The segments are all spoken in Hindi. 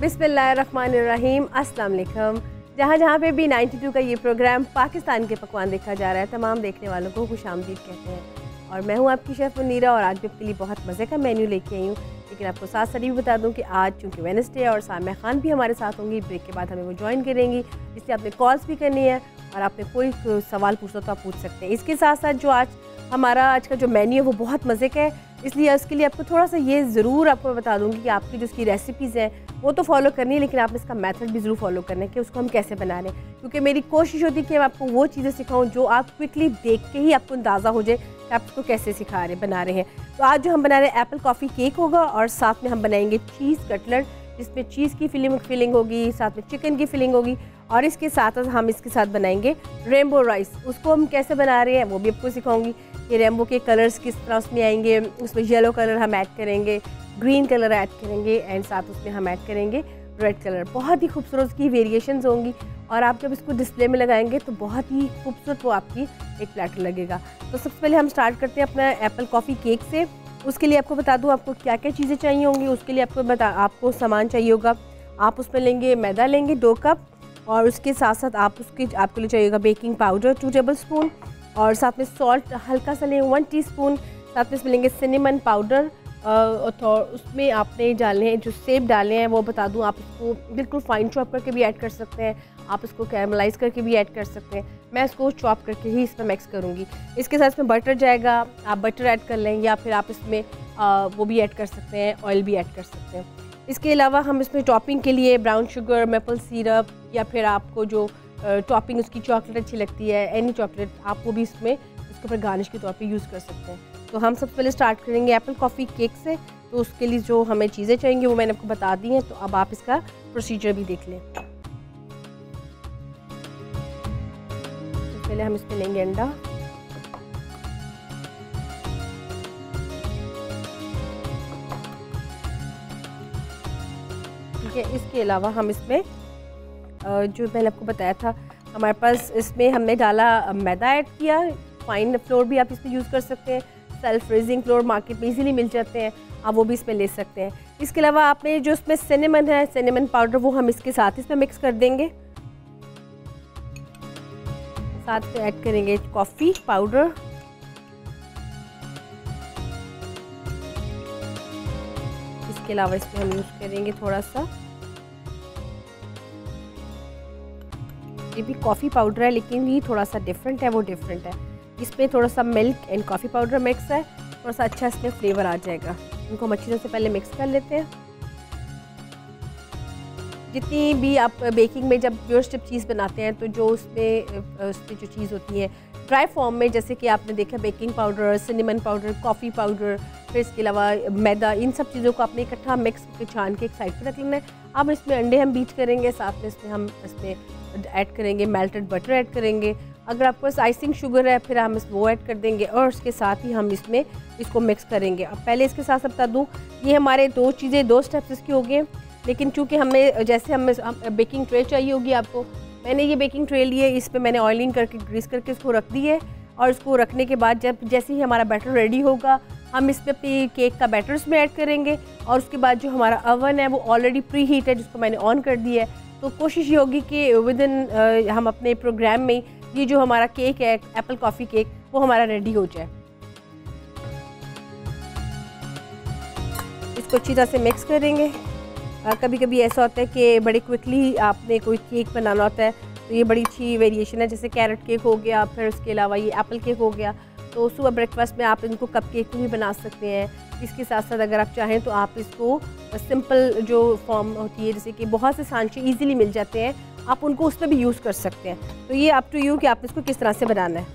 बिस्मिल्लाहिर्रहमानिर्रहीम, अस्सलाम वालेकुम। जहाँ पे भी 92 का ये प्रोग्राम पाकिस्तान के पकवान देखा जा रहा है, तमाम देखने वालों को खुशामदीद कहते हैं। और मैं हूँ आपकी शेफ़ मुनीरा और आज भी आपके लिए बहुत मज़े का मेन्यू लेके आई हूँ। लेकिन आपको साथ साथ भी बता दूँ कि आज चूँकि वेडनेसडे है और सामिया खान भी हमारे साथ होंगी, ब्रेक के बाद हमें वो ज्वाइन करेंगी, इसलिए आपने कॉल्स भी करनी है और आपने कोई सवाल पूछना तो आप पूछ सकते हैं। इसके साथ साथ जो आज का जो मेन्यू है वो बहुत मज़े का है, इसलिए उसके लिए आपको थोड़ा सा ये ज़रूर आपको बता दूँगी कि आपकी जो उसकी रेसिपीज़ हैं वो तो फॉलो करनी है, लेकिन आपने इसका मेथड भी ज़रूर फॉलो करना है कि उसको हम कैसे बना रहे हैं। क्योंकि मेरी कोशिश होती है कि मैं आपको वो चीज़ें सिखाऊं जो आप क्विकली देख के ही आपको अंदाज़ा हो जाए कि आप इसको कैसे बना रहे हैं। तो आज जो हम बना रहे हैं एप्पल कॉफ़ी केक होगा और साथ में हम बनाएंगे चीज़ कटलेट, जिसमें चीज़ की फिलिंग होगी, साथ में चिकन की फिलिंग होगी और इसके साथ हम इसके साथ बनाएंगे रेनबो राइस। उसको हम कैसे बना रहे हैं वो भी आपको सिखाऊंगी कि रेनबो के कलर्स किस तरह उसमें आएंगे। उसमें येलो कलर हम ऐड करेंगे, ग्रीन कलर ऐड करेंगे एंड साथ उसमें हम ऐड करेंगे रेड कलर। बहुत ही खूबसूरत उसकी वेरिएशंस होंगी और आप जब इसको डिस्प्ले में लगाएंगे तो बहुत ही खूबसूरत वो आपकी एक प्लेटर लगेगा। तो सबसे पहले हम स्टार्ट करते हैं अपना एप्पल कॉफ़ी केक से। उसके लिए आपको बता दूं आपको क्या क्या चीज़ें चाहिए होंगी। उसके लिए आपको सामान चाहिए होगा। आप उसमें लेंगे मैदा, लेंगे 2 कप और उसके साथ साथ आपके लिए चाहिए होगा बेकिंग पाउडर 2 टेबल स्पून और साथ में सॉल्ट हल्का सा लेंगे 1 टीस्पून। साथ में इसमें लेंगे सिनेमन पाउडर और उसमें आपने डालने हैं जो सेब डालने हैं वो बता दूं, आप इसको बिल्कुल फाइन चॉप करके भी ऐड कर सकते हैं, आप इसको कैरमलाइज़ करके भी ऐड कर सकते हैं। मैं इसको चॉप करके ही इसमें मिक्स करूँगी। इसके साथ इसमें बटर जाएगा, आप बटर ऐड कर लें या फिर आप इसमें वो भी ऐड कर सकते हैं, ऑयल भी ऐड कर सकते हैं। इसके अलावा हम इसमें टॉपिंग के लिए ब्राउन शुगर, मेपल सिरप या फिर आपको जो टॉपिंग उसकी चॉकलेट अच्छी लगती है, एनी चॉकलेट, आप वो भी इसमें उसके ऊपर गार्निश के तौर पे यूज़ कर सकते हैं। तो हम सबसे पहले स्टार्ट करेंगे एप्पल कॉफ़ी केक से। तो उसके लिए जो हमें चीज़ें चाहिए वो मैंने आपको बता दी हैं, तो अब आप इसका प्रोसीजर भी देख लें। तो पहले हम इसमें लेंगे अंडा, ठीक है। इसके अलावा हम इसमें जो मैंने आपको बताया था, हमारे पास इसमें हमने डाला मैदा ऐड किया, फाइन फ्लोर भी आप इसमें यूज़ कर सकते हैं, सेल्फ फ्रीजिंग फ्लोर मार्केट में इजीली मिल जाते हैं, आप वो भी इसमें ले सकते हैं। इसके अलावा आपने जो इसमें सिनेमन है, सिनेमन पाउडर, वो हम इसके साथ इसमें मिक्स कर देंगे। साथ में ऐड करेंगे कॉफ़ी पाउडर, इसके अलावा इसमें हम यूज़ करेंगे थोड़ा सा, ये भी कॉफ़ी पाउडर है लेकिन ये थोड़ा सा डिफरेंट है, वो डिफरेंट है। इसमें थोड़ा सा milk and coffee powder mix है, थोड़ा सा अच्छा इसमें फ्लेवर आ जाएगा। इनको हम अच्छी तरह से पहले मिक्स कर लेते हैं। जितनी भी आप बेकिंग में जब प्योर स्टिप चीज़ बनाते हैं तो जो उसमें जो चीज़ होती है ड्राई फॉर्म में, जैसे कि आपने देखा baking powder, cinnamon powder, coffee powder, फिर इसके अलावा मैदा, इन सब चीज़ों को आपने इकट्ठा मिक्स करके छान के एक साइड पर रख लेना है। अब इसमें अंडे हम बीट करेंगे, साथ में इसमें ऐड करेंगे मेल्टेड बटर ऐड करेंगे। अगर आपके पास आइसिंग शुगर है फिर हम वो ऐड कर देंगे और उसके साथ ही हम इसमें इसको मिक्स करेंगे। अब पहले इसके साथ बता दूँ, ये हमारे 2 स्टेप्स इसके हो गए, लेकिन चूँकि हमें बेकिंग ट्रे चाहिए होगी आपको, मैंने ये बेकिंग ट्रे लिए, इस पर मैंने ऑयलिंग करके ग्रीस करके इसको रख दी है। और इसको रखने के बाद जैसे ही हमारा बैटर रेडी होगा हम इसमें अपनी केक का बैटर इसमें ऐड करेंगे और उसके बाद जो हमारा ओवन है वो ऑलरेडी प्री हीट है, जिसको मैंने ऑन कर दिया है। तो कोशिश ये होगी कि विदिन हम अपने प्रोग्राम में ये जो हमारा केक है एप्पल कॉफ़ी केक वो हमारा रेडी हो जाए। इसको अच्छी तरह से मिक्स करेंगे। कभी कभी ऐसा होता है कि बड़े क्विकली आपने कोई केक बनाना होता है, तो ये बड़ी अच्छी वेरिएशन है, जैसे कैरेट केक हो गया, फिर उसके अलावा ये एप्पल केक हो गया। तो सुबह ब्रेकफास्ट में आप इनको कप केक भी बना सकते हैं। इसके साथ साथ अगर आप चाहें तो आप इसको सिंपल जो फॉर्म होती है, जैसे कि बहुत से सांचे ईजिली मिल जाते हैं, आप उनको उसमें भी यूज़ कर सकते हैं। तो ये अप टू यू कि आप इसको किस तरह से बनाना है।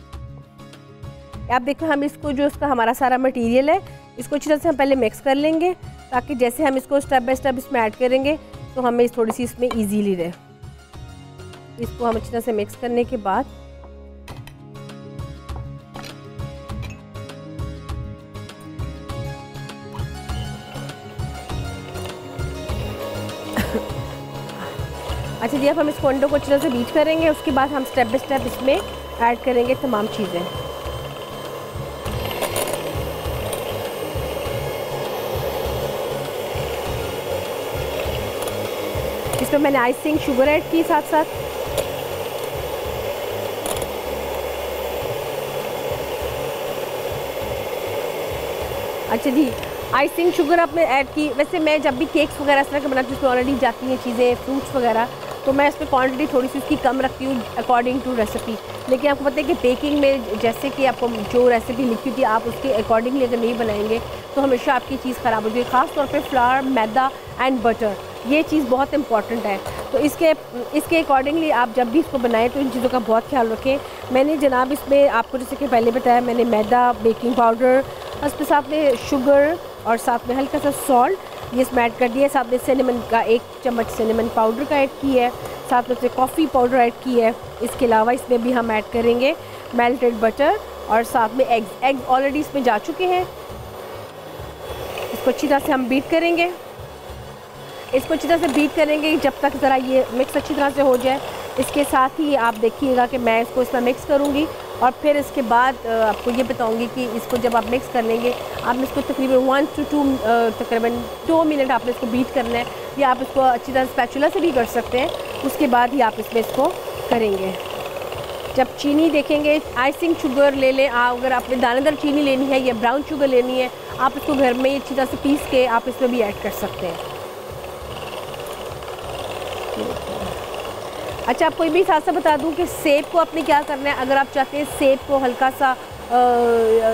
आप देखो, हम इसको जो इसका हमारा सारा मटेरियल है इसको अच्छी तरह से हम पहले मिक्स कर लेंगे, ताकि जैसे हम इसको स्टेप बाय स्टेप इसमें ऐड करेंगे तो हमें थोड़ी सी इसमें ईजीली रहे। इसको हम अच्छी तरह से मिक्स करने के बाद अच्छा जी, अब हम इसको अंडों को अच्छी तरह से बीट करेंगे। उसके बाद हम स्टेप बाय स्टेप इसमें ऐड करेंगे तमाम चीज़ें। इसमें मैंने आइसिंग शुगर ऐड की साथ साथ। अच्छा जी, आइसिंग शुगर आपने ऐड की। वैसे मैं जब भी केक्स वगैरह इस तरह के बनाती हूँ उसमें ऑलरेडी जाती हैं चीज़ें, फ्रूट्स वगैरह, तो मैं इसमें क्वांटिटी थोड़ी सी उसकी कम रखती हूँ अकॉर्डिंग टू रेसिपी। लेकिन आपको पता है कि बेकिंग में जैसे कि आपको जो रेसिपी लिखी थी आप उसके अकॉर्डिंगली अगर नहीं बनाएंगे तो हमेशा आपकी चीज़ ख़राब हो जाएगी। ख़ास तौर पे फ्लावर, मैदा एंड बटर, ये चीज़ बहुत इंपॉर्टेंट है। तो इसके अकॉर्डिंगली आप जब भी इसको बनाएं तो इन चीज़ों का बहुत ख्याल रखें। मैंने जनाब इसमें आपको जैसे कि पहले बताया, मैंने मैदा, बेकिंग पाउडर, उसके साथ में शुगर और साथ में हल्का सा सॉल्ट ये इसमें ऐड कर दिया है। साथ में सिनेमन का 1 चम्मच सिनेमन पाउडर का ऐड की है, साथ में से कॉफ़ी पाउडर ऐड की है। इसके अलावा इसमें भी हम ऐड करेंगे मेल्टेड बटर और साथ में एग्स ऑलरेडी इसमें जा चुके हैं। इसको अच्छी तरह से हम बीट करेंगे। इसको अच्छी तरह से बीट करेंगे जब तक ज़रा ये मिक्स अच्छी तरह से हो जाए। इसके साथ ही आप देखिएगा कि मैं इसको इसमें मिक्स करूँगी और फिर इसके बाद आपको ये बताऊँगी कि इसको जब आप मिक्स कर लेंगे, आपने इसको तकरीबन 1 से 2 मिनट आपने इसको बीट करना है, या आप इसको अच्छी तरह स्पैचुला से भी कर सकते हैं। उसके बाद ही आप इसमें इसको करेंगे। जब चीनी देखेंगे, आइसिंग शुगर ले लें आप, अगर आपने दानेदार चीनी लेनी है या ब्राउन शुगर लेनी है, आप इसको घर में अच्छी तरह से पीस के आप इसमें भी ऐड कर सकते हैं। अच्छा, आपको ये भी साथ साथ बता दूं कि सेब को आपने क्या करना है। अगर आप चाहते हैं सेब को हल्का सा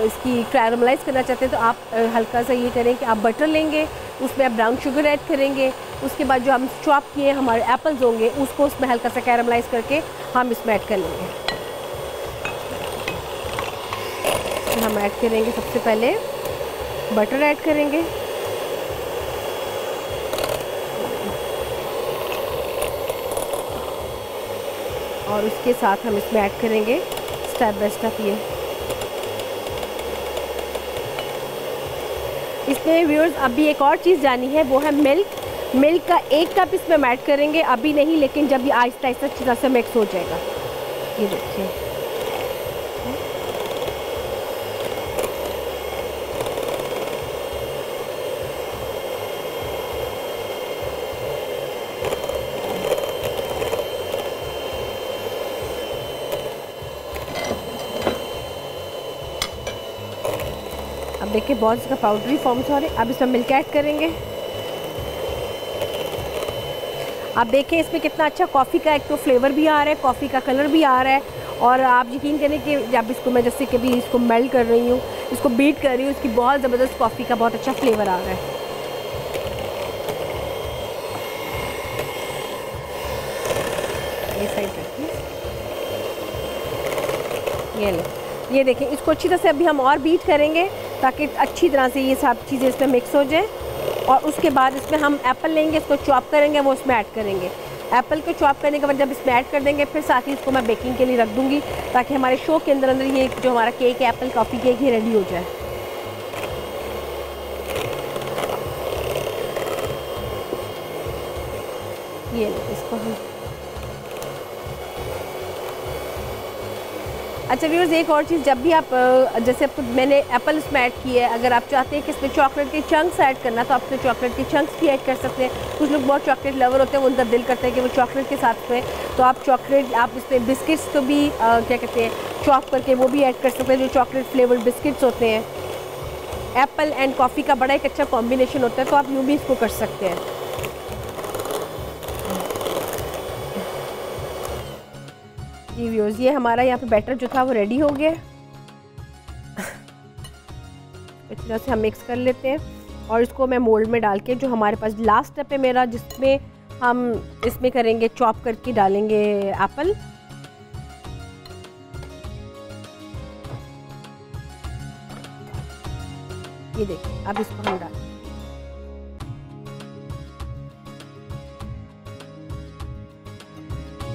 इसकी कैरमलाइज़ करना चाहते हैं तो आप हल्का सा ये करें कि आप बटर लेंगे, उसमें आप ब्राउन शुगर ऐड करेंगे। उसके बाद जो हम चॉप किए हमारे एप्पल्स होंगे उसको उसमें हल्का सा कैरमलाइज़ करके हम इसमें ऐड कर लेंगे। हम ऐड करेंगे, सबसे पहले बटर ऐड करेंगे, और उसके साथ हम इसमें ऐड करेंगे स्टेप बाय स्टेप ये। इसमें व्यूअर्स अभी एक और चीज़ जानी है, वो है मिल्क का 1 कप इसमें हम ऐड करेंगे। अभी नहीं, लेकिन जब ये आहिस्ता आहिस्ता अच्छी तरह से मिक्स हो जाएगा। ये देखिए, अब देखिए बहुत इसका पाउडरी फॉर्म्स हो रहे हैं। अब इसमें मिल्क ऐड करेंगे। आप देखें इसमें कितना अच्छा कॉफ़ी का एक तो फ्लेवर भी आ रहा है, कॉफ़ी का कलर भी आ रहा है। और आप यकीन करें कि जब इसको मैं जैसे कभी इसको मेल्ट कर रही हूँ, इसको बीट कर रही हूँ, इसकी बहुत ज़बरदस्त कॉफ़ी का बहुत अच्छा फ्लेवर आ रहा है। ये साइड रखिए, ये देखें, इसको अच्छी तरह से अभी हम और बीट करेंगे ताकि अच्छी तरह से ये सब चीज़ें इसमें मिक्स हो जाए। और उसके बाद इसमें हम एप्पल लेंगे, इसको चॉप करेंगे, वो इसमें ऐड करेंगे। एप्पल को चॉप करने के बाद जब इसमें ऐड कर देंगे, फिर साथ ही इसको मैं बेकिंग के लिए रख दूँगी ताकि हमारे शो के अंदर ये जो हमारा केक है, एप्पल कॉफ़ी केक, ये रेडी हो जाए। ये इसको हम अच्छा व्यूअर्स, एक और चीज़, जब भी आप जैसे मैंने एप्पल इसमें ऐड किया है, अगर आप चाहते हैं कि इसमें चॉकलेट के चंक्स ऐड करना तो आप इसमें चॉकलेट के चंक्स भी ऐड कर सकते हैं। कुछ लोग बहुत चॉकलेट लवर होते हैं, उनका दिल करता है कि वो चॉकलेट के साथ में, तो आप चॉकलेट, आप इसमें बिस्किट्स तो भी क्या कहते हैं चॉप करके वो भी ऐड कर सकते हैं, जो चॉकलेट फ्लेवर्ड बिस्किट्स होते हैं। एप्पल एंड कॉफ़ी का बड़ा एक अच्छा कॉम्बिनेशन होता है, तो आप यूँ भी इसको कर सकते हैं। जी व्यूअर्स, ये हमारा यहाँ पे बैटर जो था वो रेडी हो गया। अच्छी तरह से हम मिक्स कर लेते हैं और इसको मैं मोल्ड में डाल के, जो हमारे पास लास्ट स्टेप है मेरा, जिसमें हम इसमें करेंगे चॉप करके डालेंगे एप्पल। ये देखिए, अब इसको हम डालें।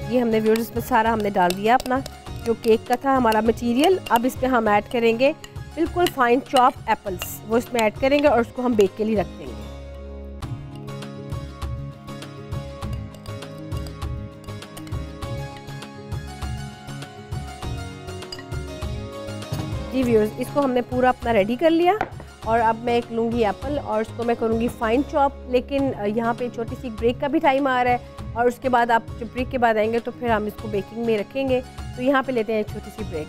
ये हमने व्यूअर्स इसमें सारा हमने डाल दिया अपना जो केक का था हमारा मटेरियल। अब इसमें हम ऐड करेंगे बिल्कुल फाइन चॉप एप्पल्स, वो इसमें ऐड करेंगे और उसको हम बेक के लिए रख देंगे। जी व्यूअर्स, इसको हमने पूरा अपना रेडी कर लिया और अब मैं एक लूँगी एप्पल और इसको मैं करूँगी फाइन चॉप। लेकिन यहाँ पे छोटी सी ब्रेक का भी टाइम आ रहा है, और उसके बाद आप जब ब्रेक के बाद आएंगे तो फिर हम इसको बेकिंग में रखेंगे। तो यहाँ पे लेते हैं एक छोटी सी ब्रेक।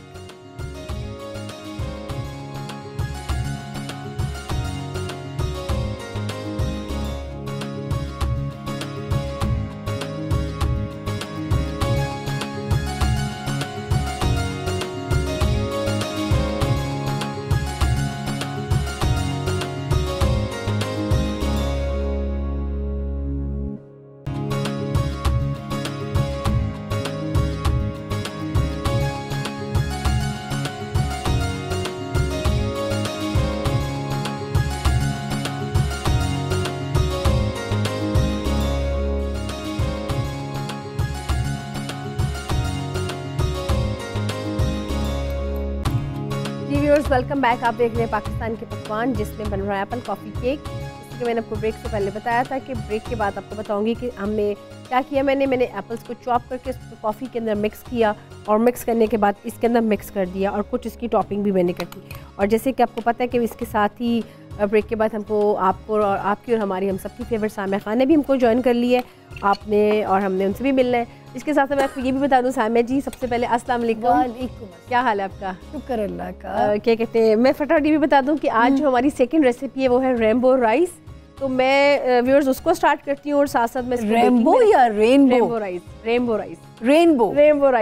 Welcome back. आप देख रहे हैं पाकिस्तान के पकवान जिसमें बन रहा है एप्पल कॉफ़ी केक। जैसे कि मैंने आपको ब्रेक से पहले बताया था कि ब्रेक के बाद आपको बताऊंगी कि हमने क्या किया। मैंने एप्पल्स को चॉप करके इसको कॉफ़ी के अंदर मिक्स किया और मिक्स करने के बाद इसके अंदर मिक्स कर दिया और कुछ इसकी टॉपिंग भी मैंने कर दी। और जैसे कि आपको पता है कि इसके साथ ही ब्रेक के बाद हमको आपको और आपकी और हमारी हम सबकी फेवरेट सामिया खान ने भी हमको ज्वाइन कर लिया है। आपने और हमने उनसे भी मिलना है। इसके साथ मैं आपको ये भी बता दूं सामिया जी, सबसे पहले अस्सलाम वालेकुम, क्या हाल है आपका? शुक्र अल्लाह का। क्या कहते हैं, मैं फटाफट ये भी बता दूं कि आज जो हमारी सेकंड रेसिपी है वो है रेनबो राइस। तो मैं व्यूअर्स उसको स्टार्ट करती हूँ और साथ साथ मैं रेनबो या रेनबो राइस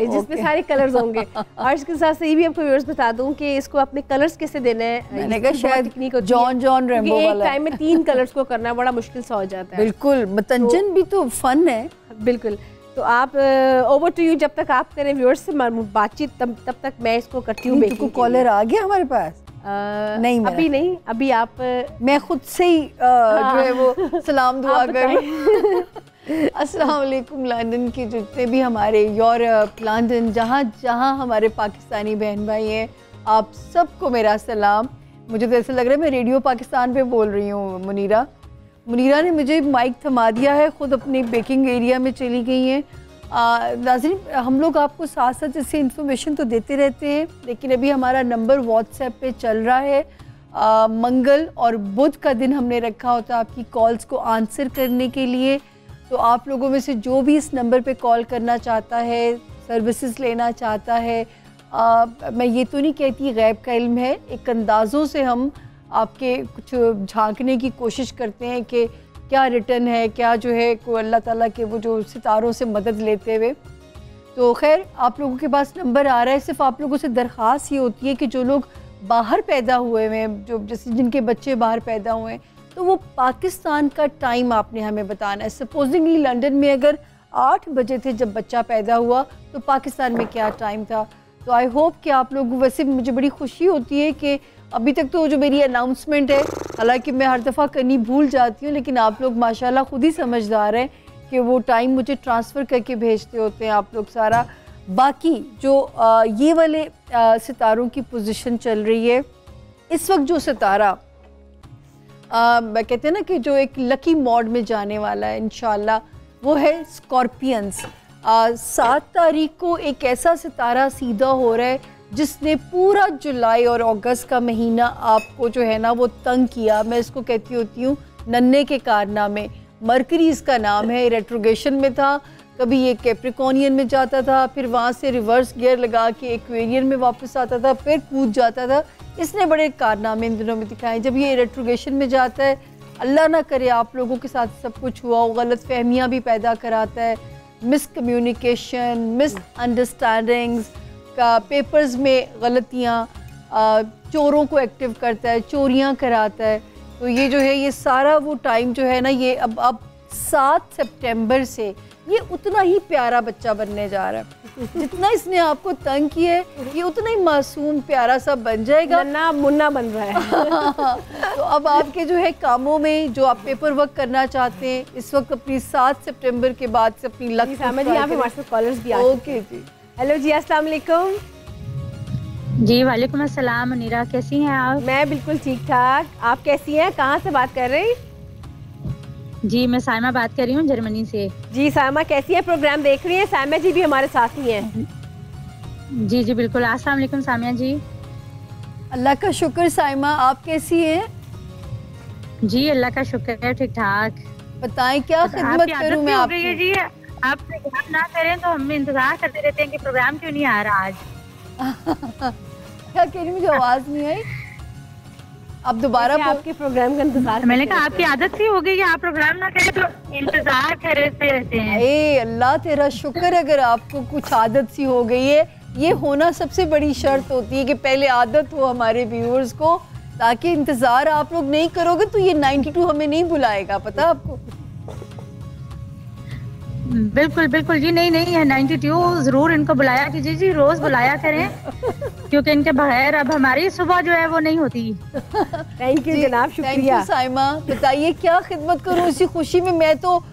जिसमें सारे कलर्स होंगे। और इसके साथ ये भी आपको व्यूअर्स बता दूं कि इसको अपने कलर्स कैसे देना है। मैंने कहा शायद जॉन रेनबो वाला, एक टाइम में 3 कलर्स को करना बड़ा मुश्किल सा हो जाता है। बिल्कुल, मतंजन भी तो फन है। बिल्कुल। तो आप ओवर टू यू, जब तक आप करें व्यूअर्स से बातचीत तब तक मैं इसको करती हूँ। बेकिंग कॉलर आ गया हमारे पास? नहीं, अभी नहीं, अभी आप मैं खुद से ही जो है वो सलाम दुआ कर। अस्सलाम वालेकुम लंदन के जितने भी हमारे यूरोप, लंदन, जहाँ जहाँ हमारे पाकिस्तानी बहन भाई हैं, आप सबको मेरा सलाम। मुझे तो ऐसा लग रहा है मैं रेडियो पाकिस्तान पे बोल रही हूँ। मुनीरा ने मुझे माइक थमा दिया है, ख़ुद अपनी बेकिंग एरिया में चली गई हैं। नाज़रीन, हम लोग आपको साथ साथ इससे इंफॉर्मेशन तो देते रहते हैं, लेकिन अभी हमारा नंबर व्हाट्सएप पे चल रहा है। मंगल और बुध का दिन हमने रखा होता है आपकी कॉल्स को आंसर करने के लिए। तो आप लोगों में से जो भी इस नंबर पे कॉल करना चाहता है, सर्विसेज लेना चाहता है, मैं ये तो नहीं कहती गैब का इल्म है, एक अंदाज़ों से हम आपके कुछ झांकने की कोशिश करते हैं कि क्या रिटर्न है, क्या जो है को अल्लाह ताला के वो जो सितारों से मदद लेते हुए। तो खैर, आप लोगों के पास नंबर आ रहा है। सिर्फ आप लोगों से दरख्वास्त ये होती है कि जो लोग बाहर पैदा हुए हैं, जो जैसे जिनके बच्चे बाहर पैदा हुए हैं, तो वो पाकिस्तान का टाइम आपने हमें बताना है। सपोजिंगली लंदन में अगर 8 बजे थे जब बच्चा पैदा हुआ, तो पाकिस्तान में क्या टाइम था। तो आई होप कि आप लोग, वैसे मुझे बड़ी खुशी होती है कि अभी तक तो जो मेरी अनाउंसमेंट है, हालांकि मैं हर दफ़ा करनी भूल जाती हूँ, लेकिन आप लोग माशाल्लाह खुद ही समझदार हैं कि वो टाइम मुझे ट्रांसफ़र करके भेजते होते हैं आप लोग सारा। बाकी जो ये वाले सितारों की पोजीशन चल रही है इस वक्त, जो सितारा कहते हैं ना कि जो एक लकी मोड में जाने वाला है इंशाल्लाह, वो है स्कॉर्पियंस। 7 तारीख को एक ऐसा सितारा सीधा हो रहा है जिसने पूरा जुलाई और अगस्त का महीना आपको जो है ना वो तंग किया। मैं इसको कहती होती हूँ नन्हे के कारनामे। मरकरी इसका नाम है, रेट्रोगेशन में था, कभी ये कैप्रिकॉनियन में जाता था, फिर वहाँ से रिवर्स गियर लगा के एक्वेरियन में वापस आता था, फिर कूद जाता था। इसने बड़े कारनामे इन दिनों में दिखाए। जब ये रेट्रोगेशन में जाता है, अल्लाह ना करे आप लोगों के साथ सब कुछ हुआ हो, गलत फहमियाँ भी पैदा कराता है, मिसकम्युनिकेशन, मिसअंडरस्टैंडिंग्स का, पेपर्स में गलतियाँ, चोरों को एक्टिव करता है, चोरियाँ कराता है। तो ये जो है ये सारा वो टाइम जो है ना, ये अब 7 सितंबर से ये उतना ही प्यारा बच्चा बनने जा रहा है। जितना इसने आपको तंग किया है, ये उतना ही मासूम प्यारा सा बन जाएगा, नन्ना मुन्ना बन रहा है। तो अब आपके जो है कामों में जो आप पेपर वर्क करना चाहते हैं इस वक्त, अपनी 7 सितंबर के बाद से अपनी लक कॉलर्स भी। ओके जी, हेलो जी, अस्सलाम वालेकुम। जी वालेकुम अस्सलाम। मुनीरा, कैसी हैं आप? मैं बिल्कुल ठीक ठाक, आप कैसी हैं? कहाँ से बात कर रही? जी मैं साइमा बात कर रही हूँ जर्मनी से। जी साइमा, कैसी है? प्रोग्राम देख रही हैं? सामिया जी भी हमारे साथ ही हैं। जी जी बिल्कुल। अस्सलाम वालेकुम सामिया जी। अल्लाह का शुक्र। साइमा, आप कैसी हैं? जी अल्लाह का शुक्र है, ठीक ठाक। बताएं क्या खिदमत करूं मैं आपकी? जी आप प्रोग्राम ना करें तो हम इंतजार करते रहते हैं कि प्रोग्राम क्यों नहीं आ रहा आज। क्या कह रही, मुझे आवाज नहीं आई। आप दोबारा आपके प्रोग्राम का इंतजार। मैंने कहा आपकी आदत सी हो गई कि आप प्रोग्राम ना करें तो इंतजार करते रहते हैं। अल्लाह तेरा शुक्र, अगर आपको कुछ आदत सी हो गई है। ये होना सबसे बड़ी शर्त होती है कि पहले आदत हो हमारे व्यूअर्स को, ताकि इंतजार आप लोग नहीं करोगे तो ये 92 हमें नहीं बुलाएगा, पता आपको। बिल्कुल बिल्कुल जी, नहीं है 92 जरूर इनको बुलाया कीजिए जी, रोज बुलाया करें क्योंकि इनके बगैर अब हमारी सुबह जो है वो नहीं होती। थैंक यू जनाब, शुक्रिया। साइमा बताइए क्या खिदमत करूं इसी खुशी में, मैं तो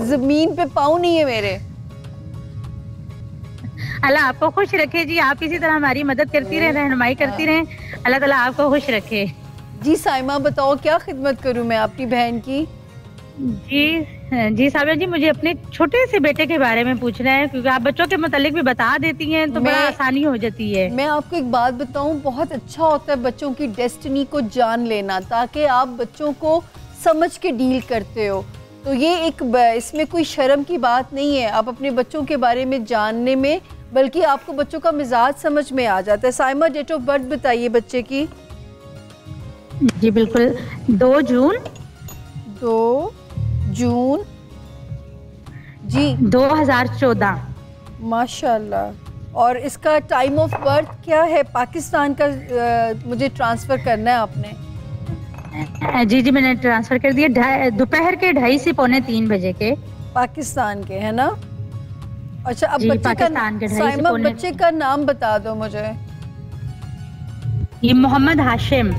जमीन पे पाँव नहीं है मेरे। अल्लाह आपको खुश रखे जी, आप इसी तरह हमारी मदद करती रहें, रहनुमाई करती रहें, अल्लाह ताला आपको खुश रखे। जी साइमा बताओ क्या खिदमत करूं मैं आपकी बहन की। जी साबिया जी, मुझे अपने छोटे से बेटे के बारे में पूछना है क्योंकि आप बच्चों के मुतालिक भी बता देती हैं तो बड़ा आसानी हो जाती है। मैं आपको एक बात बताऊं, बहुत अच्छा होता है बच्चों की डेस्टिनी को जान लेना, ताकि आप बच्चों को समझ के डील करते हो। तो ये एक इसमें कोई शर्म की बात नहीं है आप अपने बच्चों के बारे में जानने में, बल्कि आपको बच्चों का मिजाज समझ में आ जाता है। साइमा डेट ऑफ बर्थ बताइए बच्चे की। जी बिल्कुल, 2 जून जी 2014। माशाल्लाह। और इसका टाइम ऑफ बर्थ क्या है? पाकिस्तान का मुझे ट्रांसफ़र करना है आपने। जी मैंने ट्रांसफ़र कर दिया, दोपहर के 2:30 से 2:45 बजे के। पाकिस्तान के है ना? अच्छा, अब बच्चे का नाम बता दो मुझे। ये मोहम्मद हाशिम।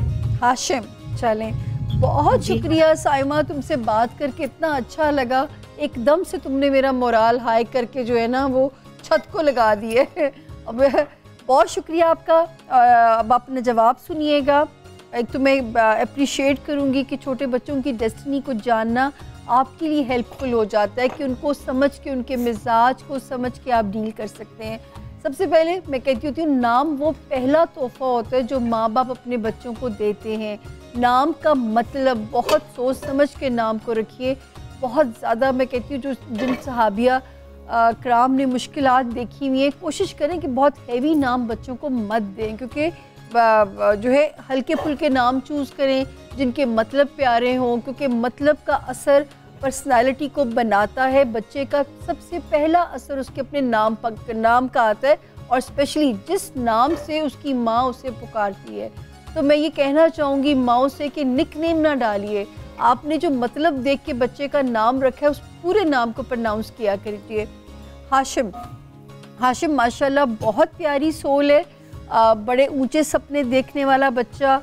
चलें, बहुत शुक्रिया साइमा, तुमसे बात करके इतना अच्छा लगा। एकदम से तुमने मेरा मोराल हाई करके जो है ना वो छत को लगा दिए। अब बहुत शुक्रिया आपका। अब अपना जवाब सुनिएगा। एक तो मैं अप्रिशिएट करूँगी कि छोटे बच्चों की डेस्टिनी को जानना आपके लिए हेल्पफुल हो जाता है कि उनको समझ के, उनके मिजाज को समझ के आप डील कर सकते हैं। सबसे पहले मैं कहती होती हूँ, नाम वो पहला तोहफा होता है जो माँ बाप अपने बच्चों को देते हैं। नाम का मतलब बहुत सोच समझ के नाम को रखिए। बहुत ज़्यादा मैं कहती हूँ, जो जिन सहाबिया कराम ने मुश्किलात देखी हुई हैं, कोशिश करें कि बहुत हैवी नाम बच्चों को मत दें, क्योंकि जो है हल्के फुल्के नाम चूज़ करें जिनके मतलब प्यारे हों, क्योंकि मतलब का असर पर्सनालिटी को बनाता है। बच्चे का सबसे पहला असर उसके अपने नाम का आता है, और स्पेशली जिस नाम से उसकी माँ उसे पुकारती है। तो मैं ये कहना चाहूँगी माँ से कि निकनेम ना डालिए, आपने जो मतलब देख के बच्चे का नाम रखा है उस पूरे नाम को प्रोनाउंस किया करिए। हाशिम माशाल्लाह बहुत प्यारी सोल है, बड़े ऊंचे सपने देखने वाला बच्चा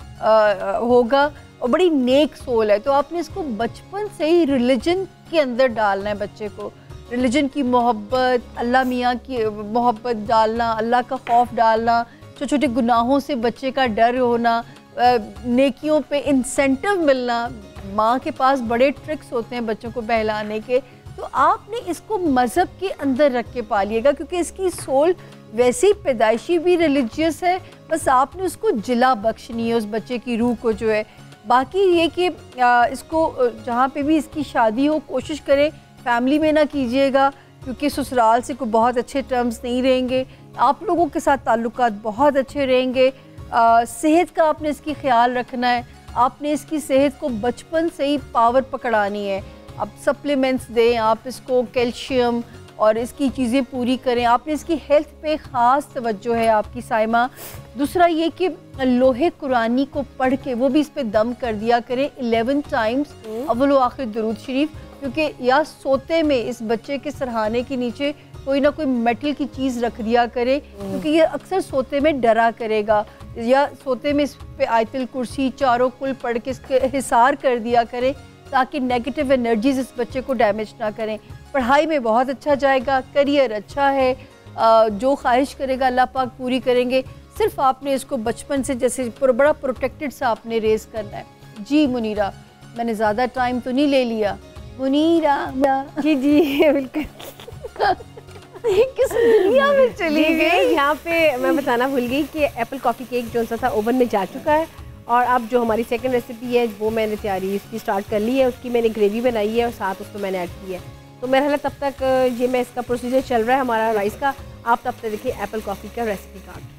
होगा और बड़ी नेक सोल है। तो आपने इसको बचपन से ही रिलीजन के अंदर डालना है बच्चे को। रिलीजन की मोहब्बत, अल्लाह मियाँ की मोहब्बत डालना, अल्लाह का खौफ डालना, छोटे छोटे गुनाहों से बच्चे का डर होना, नेकियों पे इंसेंटिव मिलना। माँ के पास बड़े ट्रिक्स होते हैं बच्चों को बहलाने के, तो आपने इसको मज़हब के अंदर रख के पालिएगा, क्योंकि इसकी सोल वैसे ही पैदाइशी भी रिलीजियस है, बस आपने उसको जिला बख्शनी है उस बच्चे की रूह को जो है। बाकी ये कि इसको जहाँ पे भी इसकी शादी हो कोशिश करें फैमिली में ना कीजिएगा, क्योंकि ससुराल से कोई बहुत अच्छे टर्म्स नहीं रहेंगे, आप लोगों के साथ ताल्लुकात बहुत अच्छे रहेंगे। सेहत का आपने इसकी ख्याल रखना है, आपने इसकी सेहत को बचपन से ही पावर पकड़ानी है। आप सप्लीमेंट्स दें, आप इसको कैल्शियम और इसकी चीज़ें पूरी करें। आपने इसकी हेल्थ पे ख़ास तवज्जो है आपकी साइमा। दूसरा ये कि लोहे कुरानी को पढ़ के वो भी इस पे दम कर दिया करें 11 टाइम्स अव्वल व आखिर दुरूद शरीफ, क्योंकि या सोते में इस बच्चे के सरहाने के नीचे कोई ना कोई मेटल की चीज़ रख दिया करे, क्योंकि ये अक्सर सोते में डरा करेगा, या सोते में इस पे आयतुल कुर्सी चारों कुल पढ़ के इसके हिसार कर दिया करें, ताकि नेगेटिव एनर्जीज इस बच्चे को डैमेज ना करें। पढ़ाई में बहुत अच्छा जाएगा, करियर अच्छा है, जो ख्वाहिश करेगा अल्लाह पाक पूरी करेंगे। सिर्फ आपने इसको बचपन से जैसे बड़ा प्रोटेक्टेड सा आपने रेस करना है। जी मुनीरा, मैंने ज़्यादा टाइम तो नहीं ले लिया। मुनीरा जी बिल्कुल किस दुनिया में चली गई। यहाँ पे मैं बताना भूल गई कि एप्पल कॉफ़ी केक जो सा था ओवन में जा चुका है, और अब जो हमारी सेकंड रेसिपी है वो मैंने तैयारी इसकी स्टार्ट कर ली है। उसकी मैंने ग्रेवी बनाई है और साथ उसको मैंने ऐड की है। तो मेरा ख्याल तब तक ये मैं इसका प्रोसीजर चल रहा है हमारा राइस का, आप तब तक देखिए एप्पल कॉफ़ी का रेसिपी कार्ड।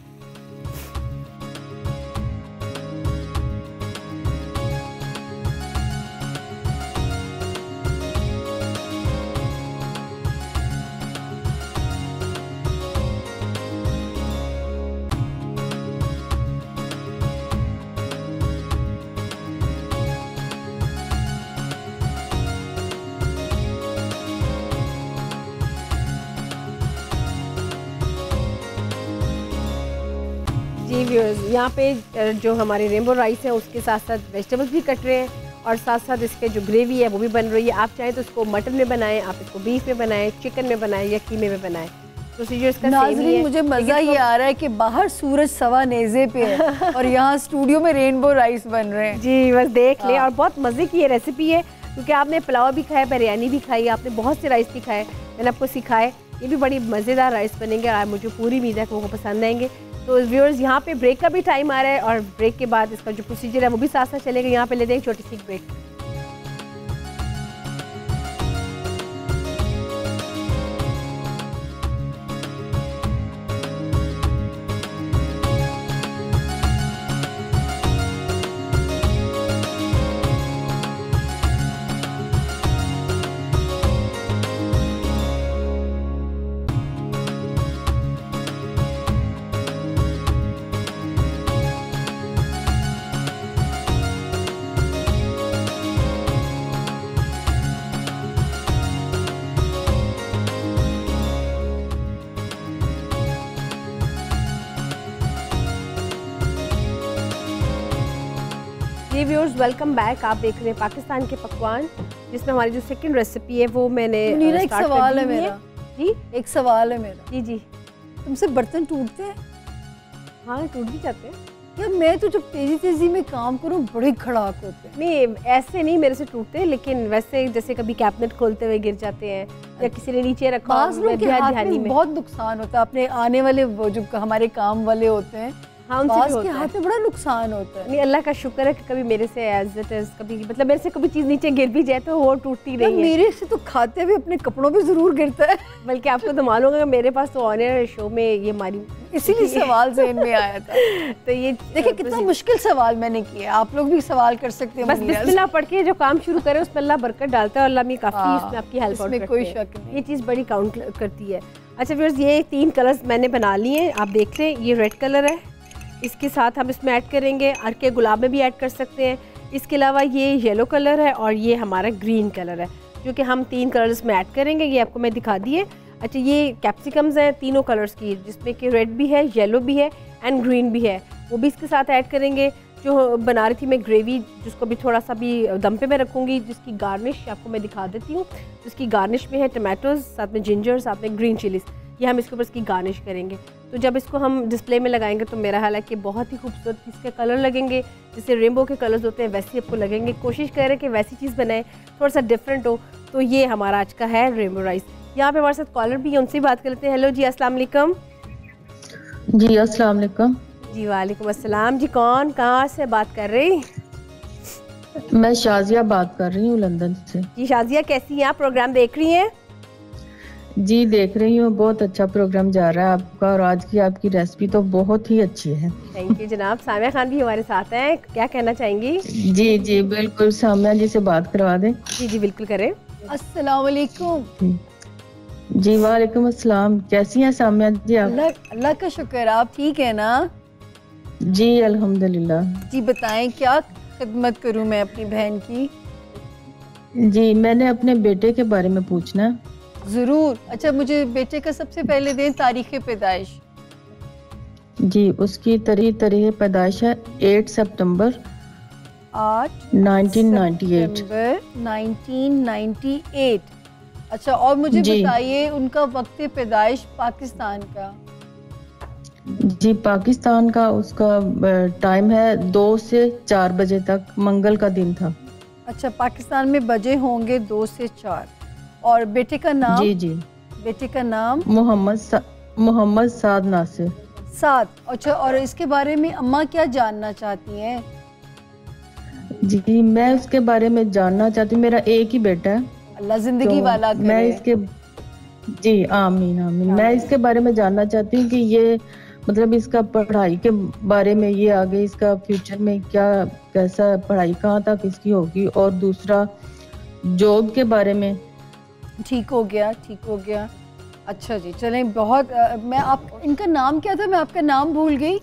जी व्यूअर्स, यहाँ पे जो हमारे रेनबो राइस है उसके साथ साथ वेजिटेबल्स भी कट रहे हैं और साथ साथ इसके जो ग्रेवी है वो भी बन रही है। आप चाहें तो इसको मटन में बनाएं, आप इसको बीफ में बनाएं, चिकन में बनाएं या कीमे में बनाएं, प्रोसीजर इसका सेम ही है। मुझे मज़ा ये आ रहा है कि बाहर सूरज सवा नेज़े पे है और यहाँ स्टूडियो में रेनबो राइस बन रहे हैं। जी बस देख लें, और बहुत मज़े की ये रेसिपी है क्योंकि आपने पुलाव भी खाया, बिरयानी भी खाई, आपने बहुत से राइस भी खाए, मैंने आपको सिखाए, ये भी बड़ी मज़ेदार राइस बनेंगे और मुझे पूरी उम्मीद है कि वो पसंद आएंगे। तो व्यूअर्स यहाँ पे ब्रेक का भी टाइम आ रहा है और ब्रेक के बाद इसका जो प्रोसीजर है वो भी साथ साथ चलेगा। यहाँ पे लेते हैं एक छोटी सी ब्रेक। जी व्यूअर्स, वेलकम बैक। आप देख रहे हैं पाकिस्तान के पकवान, जिसमें हमारी जो सेकंड रेसिपी है वो मैंने एक सवाल है मेरा। जी एक सवाल है मेरा। जी जी। तुमसे बर्तन टूटते हैं? हाँ टूट भी जाते हैं यार, मैं तो जब तेजी तेजी में काम करूँ बड़े खड़ाक होते हैं। नहीं ऐसे नहीं मेरे से टूटते, लेकिन वैसे जैसे कभी कैबिनेट खोलते हुए गिर जाते हैं या किसी ने नीचे रखा, बहुत नुकसान होता है। अपने आने वाले वो जो हमारे काम वाले होते हैं, हाँ उनसे के हाथ में बड़ा नुकसान होता है। नहीं अल्लाह का शुक्र है कि कभी मेरे से एज इट इज कभी मतलब मेरे से कभी चीज़ नीचे गिर भी जाए तो वो टूटती नहीं है। मेरे से तो खाते हुए अपने कपड़ों पे जरूर गिरता है। बल्कि आपको तो मालूम है मेरे पास तो ऑनर शो में ये हमारी इसीलिए सवाल ज़हन में आया था। तो ये देखिए कितना मुश्किल सवाल मैंने किया, आप लोग भी सवाल कर सकते हैं। बस बिस्मिल्लाह पढ़ के जो काम शुरू करें उसमें अल्लाह बरकत डालता है और अल्लाह में काफ़ी इसमें आपकी हेल्प करता है, कोई शक नहीं। ये चीज़ बड़ी काउंट करती है। अच्छा व्यूअर्स, ये 3 कलर्स मैंने बना लिए हैं, आप देख लें। ये रेड कलर है, इसके साथ हम इसमें ऐड करेंगे अर्के गुलाब में भी ऐड कर सकते हैं। इसके अलावा ये येलो कलर है और ये हमारा ग्रीन कलर है, जो कि हम 3 कलर्स में ऐड करेंगे। ये आपको मैं दिखा दिए। अच्छा ये कैप्सिकम्स हैं तीनों कलर्स की, जिसमें कि रेड भी है, येलो भी है एंड ग्रीन भी है, वो भी इसके साथ ऐड करेंगे। जो बना रही थी मैं ग्रेवी, जिसको भी थोड़ा सा भी दम पे मैं रखूँगी, जिसकी गार्निश आपको मैं दिखा देती हूँ। जिसकी गार्निश में है टमाटोज़, साथ में जिंजर, साथ में ग्रीन चिलीज़, ये हम इसके ऊपर इसकी गार्निश करेंगे। तो जब इसको हम डिस्प्ले में लगाएंगे तो मेरा हाल है कि बहुत ही खूबसूरत इसके कलर लगेंगे, जैसे रेनबो के कलर्स होते हैं वैसे आपको लगेंगे। कोशिश करें कि वैसी चीज़ बनाएं, थोड़ा सा डिफरेंट हो। तो ये हमारा आज का है रेनबो राइस। यहाँ पे हमारे साथ कॉलर भी है, उनसे बात कर लेते हैं। हेलो जी, अस्सलाम वालेकुम। जी अस्सलाम वालेकुम। जी वालेकुम अस्सलाम। जी कौन कहाँ से बात कर रही? मैं शाजिया बात कर रही हूँ लंदन से। जी शाजिया, कैसी हैं आप? प्रोग्राम देख रही हैं? जी देख रही हूँ, बहुत अच्छा प्रोग्राम जा रहा है आपका और आज की आपकी रेसिपी तो बहुत ही अच्छी है। थैंक यू जनाब। सामिया खान भी हमारे साथ हैं, क्या कहना चाहेंगी? जी जी बिल्कुल, सामिया जी से बात करवा दें। जी जी बिल्कुल करें। अस्सलाम वालेकुम। जी वालेकुम अस्सलाम। कैसी हैं सामिया जी आप? अल्लाह का शुक्र, आप ठीक है ना? जी अल्हम्दुलिल्लाह। जी बताएं क्या खिदमत करूं मैं अपनी बहन की? जी मैंने अपने बेटे के बारे में पूछना है। जरूर। अच्छा मुझे बेटे का सबसे पहले दें तारीख पैदाइश। जी उसकी तारीख पैदाइश है 8 सितंबर 1998। अच्छा और मुझे बताइए उनका वक्त पैदाइश पाकिस्तान का। जी पाकिस्तान का उसका टाइम है 2 से 4 बजे तक, मंगल का दिन था। अच्छा पाकिस्तान में बजे होंगे 2 से 4। और बेटे का नाम? जी जी बेटे का नाम मोहम्मद साद नासिर। साद। अच्छा और इसके बारे में अम्मा क्या जानना चाहती हैं? जी मैं उसके बारे में जानना चाहती हूँ। मेरा एक ही बेटा है। अल्लाह जिंदगी तो वाला करे। मैं इसके जी आमीन आमीन। मैं इसके बारे में जानना चाहती हूँ कि ये मतलब इसका पढ़ाई के बारे में, ये आगे इसका फ्यूचर में क्या कैसा पढ़ाई कहाँ तक इसकी होगी, और दूसरा जॉब के बारे में। ठीक हो गया, ठीक हो गया। अच्छा जी, चलें। बहुत मैं आप इनका नाम क्या था, मैं आपका नाम भूल गई।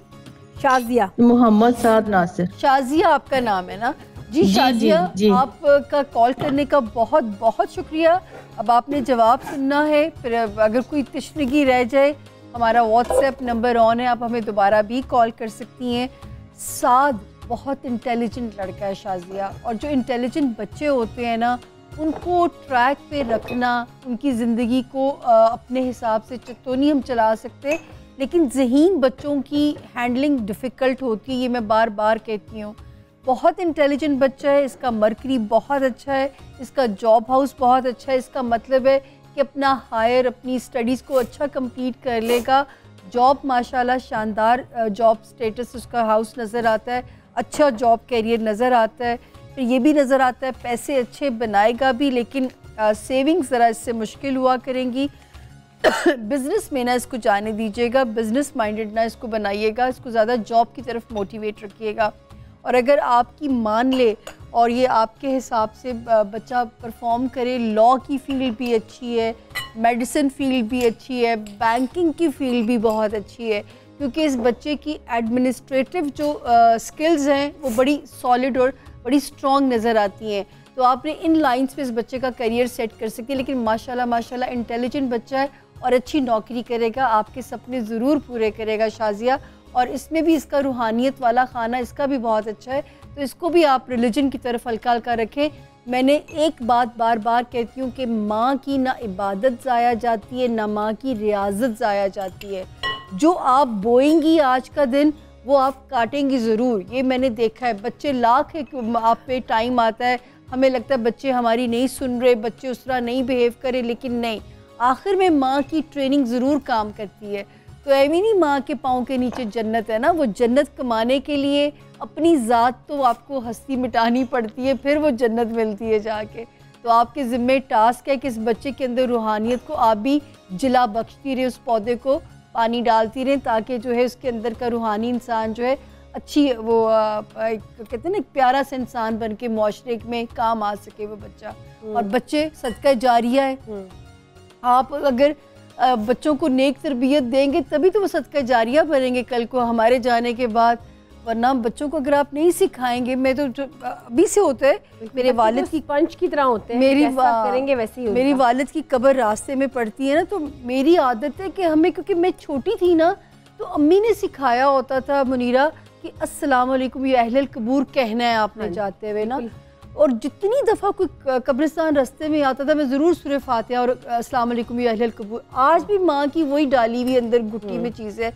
शाजिया, मोहम्मद साद नासिर। शाजिया आपका नाम है ना जी? शाजिया, आपका कॉल करने का बहुत बहुत शुक्रिया। अब आपने जवाब सुनना है, फिर अगर कोई तशनगी रह जाए हमारा व्हाट्सएप नंबर ऑन है, आप हमें दोबारा भी कॉल कर सकती हैं। साद बहुत इंटेलिजेंट लड़का है शाजिया, और जो इंटेलिजेंट बच्चे होते हैं ना उनको ट्रैक पे रखना, उनकी ज़िंदगी को अपने हिसाब से तो नहीं हम चला सकते, लेकिन ज़हीन बच्चों की हैंडलिंग डिफ़िकल्ट होती है, ये मैं बार बार कहती हूँ। बहुत इंटेलिजेंट बच्चा है, इसका मर्करी बहुत अच्छा है, इसका जॉब हाउस बहुत अच्छा है, इसका मतलब है कि अपना हायर अपनी स्टडीज़ को अच्छा कंप्लीट कर लेगा। जॉब माशाल्लाह शानदार जॉब स्टेटस उसका हाउस नज़र आता है, अच्छा जॉब कैरियर नज़र आता है। फिर ये भी नज़र आता है पैसे अच्छे बनाएगा भी, लेकिन सेविंग्स ज़रा इससे मुश्किल हुआ करेंगी। बिज़नेस में ना इसको जाने दीजिएगा, बिज़नेस माइंडेड ना इसको बनाइएगा, इसको ज़्यादा जॉब की तरफ मोटिवेट रखिएगा। और अगर आपकी मान ले और ये आपके हिसाब से बच्चा परफॉर्म करे, लॉ की फील्ड भी अच्छी है, मेडिसिन फील्ड भी अच्छी है, बैंकिंग की फील्ड भी बहुत अच्छी है, क्योंकि इस बच्चे की एडमिनिस्ट्रेटिव जो स्किल्स हैं वो बड़ी सॉलिड और बड़ी स्ट्रॉन्ग नज़र आती हैं। तो आपने इन लाइंस पे इस बच्चे का करियर सेट कर सकती है। लेकिन माशाल्लाह माशाल्लाह इंटेलिजेंट बच्चा है और अच्छी नौकरी करेगा, आपके सपने ज़रूर पूरे करेगा शाजिया। और इसमें भी इसका रूहानियत वाला खाना इसका भी बहुत अच्छा है, तो इसको भी आप रिलीजन की तरफ हल्का हल्का रखें। मैंने एक बात बार बार कहती हूँ कि माँ की ना इबादत ज़ाया जाती है, ना माँ की रियाजत ज़ाया जाती है। जो आप बोएंगी आज का दिन वो आप काटेंगी ज़रूर, ये मैंने देखा है। बच्चे लाख है कि आप पे टाइम आता है, हमें लगता है बच्चे हमारी नहीं सुन रहे, बच्चे उस तरह नहीं बिहेव करे, लेकिन नहीं, आखिर में माँ की ट्रेनिंग ज़रूर काम करती है। तो एमिनी माँ के पाँव के नीचे जन्नत है ना, वो जन्नत कमाने के लिए अपनी ज़ात तो आपको हस्ती मिटानी पड़ती है, फिर वो जन्नत मिलती है जाके। तो आपके ज़िम्मे टास्क है कि इस बच्चे के अंदर रूहानियत को आप भी जिला बख्शती रहे, उस पौधे को पानी डालती रहें, ताकि जो है उसके अंदर का रूहानी इंसान जो है अच्छी वो कहते हैं ना एक प्यारा सा इंसान बन के मुआशरे में काम आ सके वो बच्चा। और बच्चे सदका जारिया है, आप अगर बच्चों को नेक तरबियत देंगे तभी तो वो सदका जारिया बनेंगे कल को हमारे जाने के बाद, वरना बच्चों को अगर आप नहीं सिखाएंगे, मैं तो अभी से होता है, मेरे वालिद की पंच की तरह होते हैं, करेंगे वैसे ही। मेरी वालिद की कब्र रास्ते में पड़ती है ना, तो मेरी आदत है कि हमें, क्योंकि मैं छोटी थी ना तो अम्मी ने सिखाया होता था मुनीरा कि अस्सलाम वालेकुम या अहलल कबूर कहना है आपने जाते हुए ना। और जितनी दफ़ा कोई कब्रिस्तान रास्ते में आता था मैं ज़रूर सूरह फातिहा और अस्सलाम वालेकुम या अहलल कबूर, आज भी माँ की वही डाली हुई अंदर गुट्टी में चीज़ है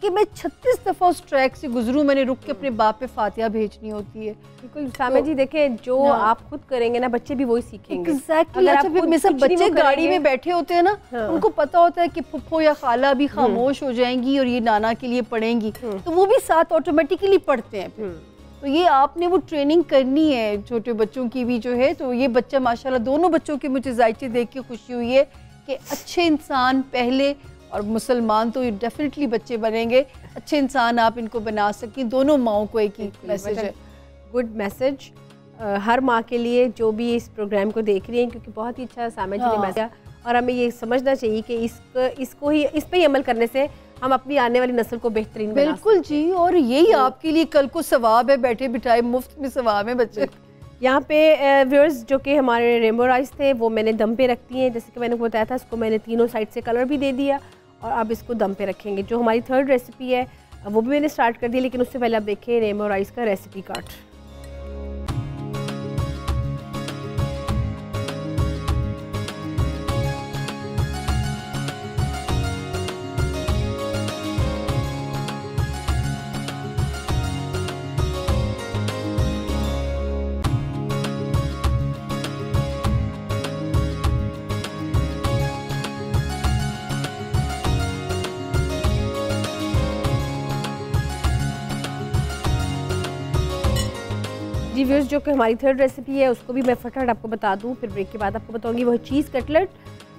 कि मैं 36 दफ़ा उस ट्रैक से गुजरूं, मैंने रुक के अपने बाप पे फातिहा भेजनी होती है। बिल्कुल सामे जी, देखें जो आप खुद करेंगे ना बच्चे भी वही सीखेंगे। एग्जैक्टली। अच्छा, मेरे सब बच्चे गाड़ी में बैठे होते हैं ना, उनको पता होता है कि फुफ्फो या खाला भी खामोश हो जाएंगी और ये नाना के लिए पढ़ेंगी, तो वो भी साथ ऑटोमेटिकली पढ़ते हैं। तो ये आपने वो ट्रेनिंग करनी है छोटे बच्चों की भी जो है। तो ये बच्चा माशाल्लाह, दोनों बच्चों के मुझे जायचे देख के खुशी हुई है कि अच्छे इंसान पहले, और मुसलमान तो ये डेफिनेटली बच्चे बनेंगे, अच्छे इंसान आप इनको बना सकें। दोनों माओं को एक ही मैसेज है, गुड मैसेज हर माँ के लिए जो भी इस प्रोग्राम को देख रही हैं, क्योंकि बहुत ही अच्छा सामे जी ने मैसेज, और हमें ये समझना चाहिए कि इस पे ही अमल करने से हम अपनी आने वाली नस्ल को बेहतरीन बना सकते हैं। बिल्कुल जी, और यही आपके लिए कल को सवाब है, बैठे बिठाए मुफ्त में सवाब है बच्चे। यहाँ पे व्यूअर्स जो कि हमारे रेनबो राइस थे वो मैंने दम पे रखती हैं, जैसे कि मैंने बताया था, इसको मैंने तीनों साइड से कलर भी दे दिया और अब इसको दम पे रखेंगे। जो हमारी थर्ड रेसिपी है वो भी मैंने स्टार्ट कर दी, लेकिन उससे पहले आप देखें रेनबो राइस का रेसिपी कार्ड। जी व्यूअर्स, जो कि हमारी थर्ड रेसिपी है उसको भी मैं फटाफट आपको बता दूं, फिर ब्रेक के बाद आपको बताऊंगी वो चीज़ कटलेट।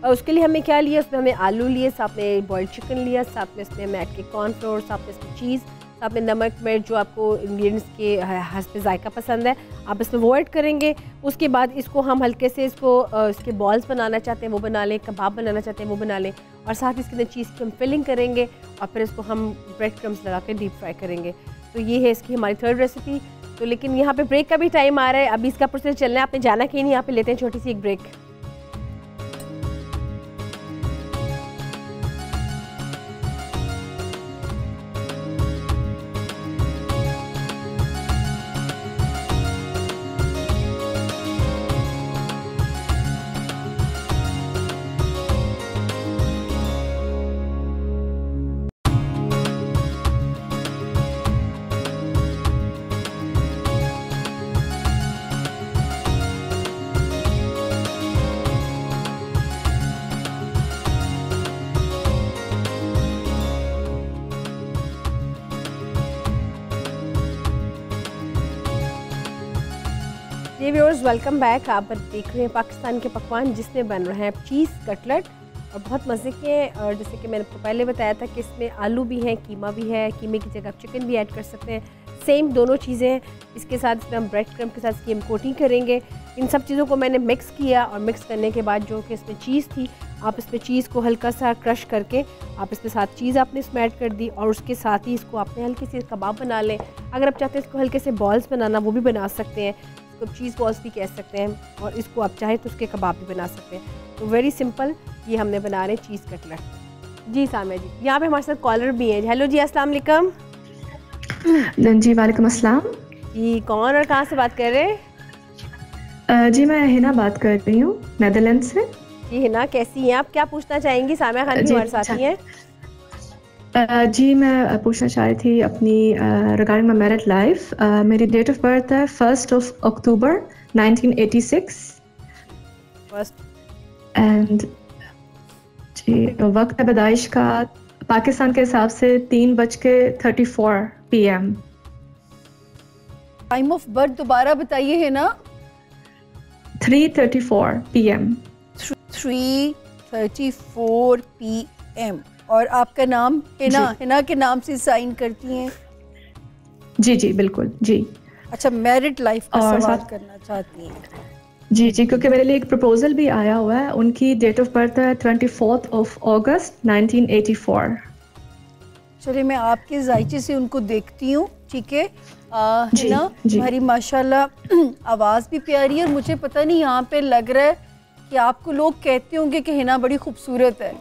उसके लिए हमें क्या लिया, उसमें हमें आलू लिए, साथ में बॉइल्ड चिकन लिया, साथ में इसमें मैट के कॉर्नफ्लोर, साथ में इसमें चीज़, साथ में नमक मिर्च जो आपको इंग्रेडिएंट्स के हस्ब जायका पसंद है आप इसमें वो ऐड करेंगे। उसके बाद इसको हम हल्के से इसके बॉल्स बनाना चाहते हैं वो बना लें, कबाब बनाना चाहते हैं वो बना लें, और साथ ही इसके अंदर चीज़ की हम फिलिंग करेंगे और फिर इसको हम ब्रेड क्रम्स लगा के डीप फ्राई करेंगे। तो ये है इसकी हमारी थर्ड रेसिपी। तो लेकिन यहाँ पे ब्रेक का भी टाइम आ रहा है, अभी इसका प्रोसेस चलना है, आपने जाना कहीं नहीं, यहाँ पे लेते हैं छोटी सी एक ब्रेक। जी व्यूअर्स, वेलकम बैक। आप देख रहे हैं पाकिस्तान के पकवान जिसमें बन रहे हैं चीज़ कटलेट और बहुत मज़े के हैं। और जैसे कि मैंने आपको पहले बताया था कि इसमें आलू भी हैं, कीमा भी है, कीमे की जगह आप चिकन भी ऐड कर सकते हैं, सेम दोनों चीज़ें हैं। इसके साथ इसमें हम ब्रेड क्रम्ब के साथ इसकी हम कोटिंग करेंगे। इन सब चीज़ों को मैंने मिक्स किया और मिक्स करने के बाद जो कि इसमें चीज़ थी, आप इसमें चीज़ को हल्का सा क्रश करके आप इसमें साथ चीज़ आपने इसमें ऐड कर दी और उसके साथ ही इसको आपने हल्की सी कबाब बना लें। अगर आप चाहते हैं इसको हल्के से बॉल्स बनाना वो भी बना सकते हैं, तो चीज़ बॉल्स भी कह सकते हैं, और इसको आप चाहें तो उसके कबाब भी बना सकते हैं। तो वेरी सिंपल ये हमने बना रहे हैं चीज़ कटलेट। जी सामिया जी, यहाँ पे हमारे साथ कॉलर भी हैं। हेलो जी, अस्सलाम वालेकुम। जी वालेकुम अस्सलाम। जी कौन और कहाँ से बात कर रहे हैं? जी मैं हिना बात कर रही हूँ नेदरलैंड से। जी हिना, कैसी हैं आप, क्या पूछना चाहेंगी? सामिया खान भी हमारे साथ ही हैं। जी मैं पूछना चाह रही थी अपनी रिगार्डिंग माई मैरिड लाइफ। मेरी डेट ऑफ बर्थ है 1 अक्टूबर 1986 एंड जी वक्त पैदाइश का पाकिस्तान के हिसाब से 3:34 PM। टाइम ऑफ बर्थ दोबारा बताइए है ना? 3:34 PM। 3:34 PM। और आपका नाम हिना, हिना के नाम से साइन करती हैं? जी जी बिल्कुल जी। अच्छा, मैरिड लाइफ का सवाल करना चाहती हैं? जी जी, क्योंकि मेरे लिए एक प्रपोजल भी आया हुआ है। उनकी डेट ऑफ बर्थ है 24 अगस्त 1984। चलिए मैं आपके जायचे से उनको देखती हूँ, ठीक है? हिना, तुम्हारी माशाल्लाह आवाज़ भी प्यारी है और मुझे पता नहीं यहाँ पे लग रहा है कि आपको लोग कहते होंगे कि हिना बड़ी खूबसूरत है,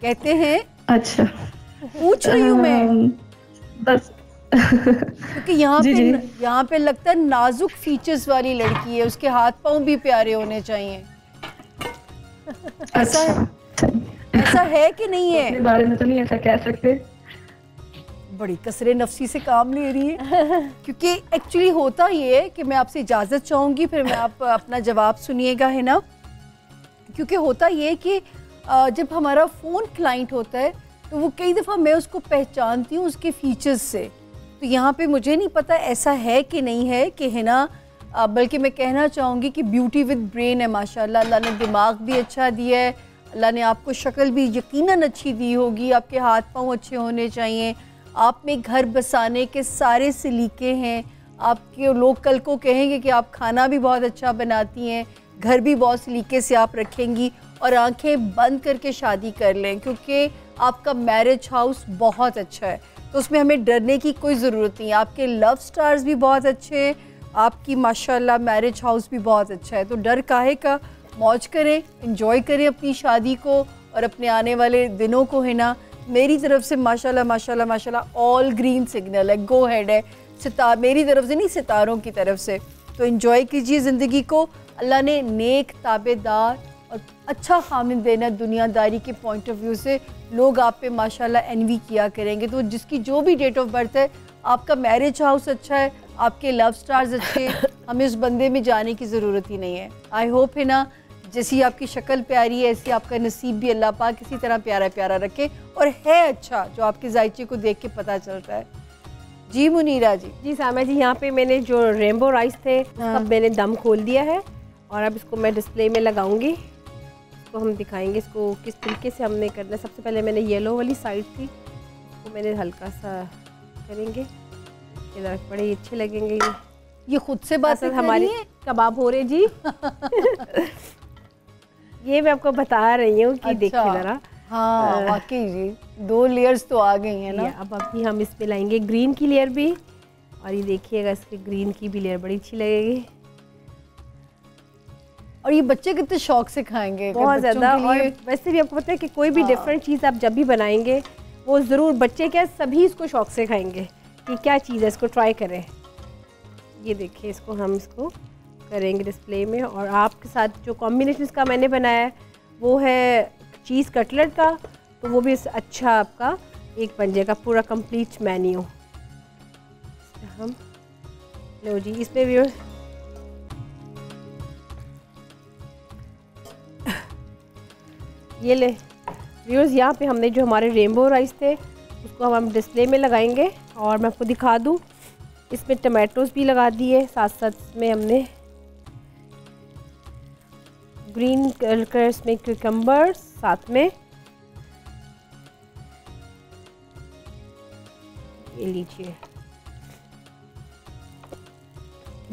कहते हैं? अच्छा, पूछ रही हूँ मैं बस क्योंकि यहाँ पे लगता है नाजुक फीचर्स वाली लड़की है, उसके हाथ पाँव भी प्यारे होने चाहिए। ऐसा है कि नहीं है? अपने बारे में तो नहीं ऐसा कह सकते। बड़ी कसरे नफसी से काम ले रही है क्योंकि एक्चुअली होता ये है कि मैं आपसे इजाज़त चाहूँगी, फिर मैं आप अपना जवाब सुनिएगा है ना। क्योंकि होता ये है कि जब हमारा फ़ोन क्लाइंट होता है तो वो कई दफ़ा मैं उसको पहचानती हूँ उसके फीचर्स से। तो यहाँ पे मुझे नहीं पता ऐसा है कि नहीं है कि है ना, बल्कि मैं कहना चाहूँगी कि ब्यूटी विद ब्रेन है माशाल्लाह। अल्लाह ने दिमाग भी अच्छा दिया है, अल्लाह ने आपको शक्ल भी यकीनन अच्छी दी होगी, आपके हाथ पाँव अच्छे होने चाहिए, आप में घर बसाने के सारे सलीके हैं, आपके लोग कल को कहेंगे कि आप खाना भी बहुत अच्छा बनाती हैं, घर भी बहुत सलीके से आप रखेंगी, और आंखें बंद करके शादी कर लें क्योंकि आपका मैरिज हाउस बहुत अच्छा है। तो उसमें हमें डरने की कोई ज़रूरत नहीं है। आपके लव स्टार्स भी बहुत अच्छे हैं, आपकी माशाल्लाह मैरिज हाउस भी बहुत अच्छा है। तो डर काहे का, मौज करें, एंजॉय करें अपनी शादी को और अपने आने वाले दिनों को है ना। मेरी तरफ से माशाल्लाह माशाल्लाह माशाल्लाह ऑल ग्रीन सिग्नल है, गो हेड है, मेरी तरफ से नहीं, सितारों की तरफ से। तो एंजॉय कीजिए ज़िंदगी को। अल्लाह ने नेक, ताबेदार और अच्छा खामिन देना। दुनियादारी के पॉइंट ऑफ व्यू से लोग आप पे माशाल्लाह एनवी किया करेंगे। तो जिसकी जो भी डेट ऑफ बर्थ है, आपका मैरिज हाउस अच्छा है, आपके लव स्टार्स अच्छे, हमें उस बंदे में जाने की ज़रूरत ही नहीं है। आई होप है ना, जैसी आपकी शक्ल प्यारी है ऐसी आपका नसीब भी अल्लाह पाक इसी तरह प्यारा प्यारा रखे, और है अच्छा जो आपके जायचे को देख के पता चलता है। जी मुनीरा जी। जी सामा जी, यहाँ पे मैंने जो रेनबो राइस थे सब मैंने दम खोल दिया है और अब इसको मैं डिस्प्ले में लगाऊंगी। इसको हम दिखाएंगे इसको किस तरीके से हमने करना है। सबसे पहले मैंने येलो वाली साइड थी, उसको मैंने हल्का सा करेंगे, बड़े अच्छे लगेंगे ये खुद से बात हमारी कबाब हो रहे जी। ये मैं आपको बता रही हूँ कि अच्छा। देखिए जरा। हाँ वाकई जी, 2 लेयर्स तो आ गई हैं ना। अब अभी हम इस पे लाएंगे ग्रीन की लेयर भी, और ये देखिएगा इसके ग्रीन की भी लेयर बड़ी अच्छी लगेगी। और ये बच्चे कितने शौक से खाएंगे, बहुत ज़्यादा। और वैसे भी आपको पता है कि कोई भी डिफरेंट चीज़ आप जब भी बनाएंगे वो ज़रूर बच्चे क्या सभी इसको शौक से खाएंगे कि क्या चीज़ है, इसको ट्राई करें। ये देखिए इसको हम इसको करेंगे डिस्प्ले में। और आपके साथ जो कॉम्बिनेशन इसका मैंने बनाया है वो है चीज़ कटलेट का, तो वो भी अच्छा आपका एक बन जाएगा पूरा कंप्लीट मेन्यू। हम लो जी इसमें भी ये ले व्यूअर्स, यहाँ पे हमने जो हमारे रेनबो राइस थे उसको हम डिस्प्ले में लगाएंगे। और मैं आपको दिखा दूँ, इसमें टमाटोज भी लगा दिए, साथ साथ में हमने ग्रीन कलर इसमें क्यूकम्बर्स, साथ में ये लीजिए।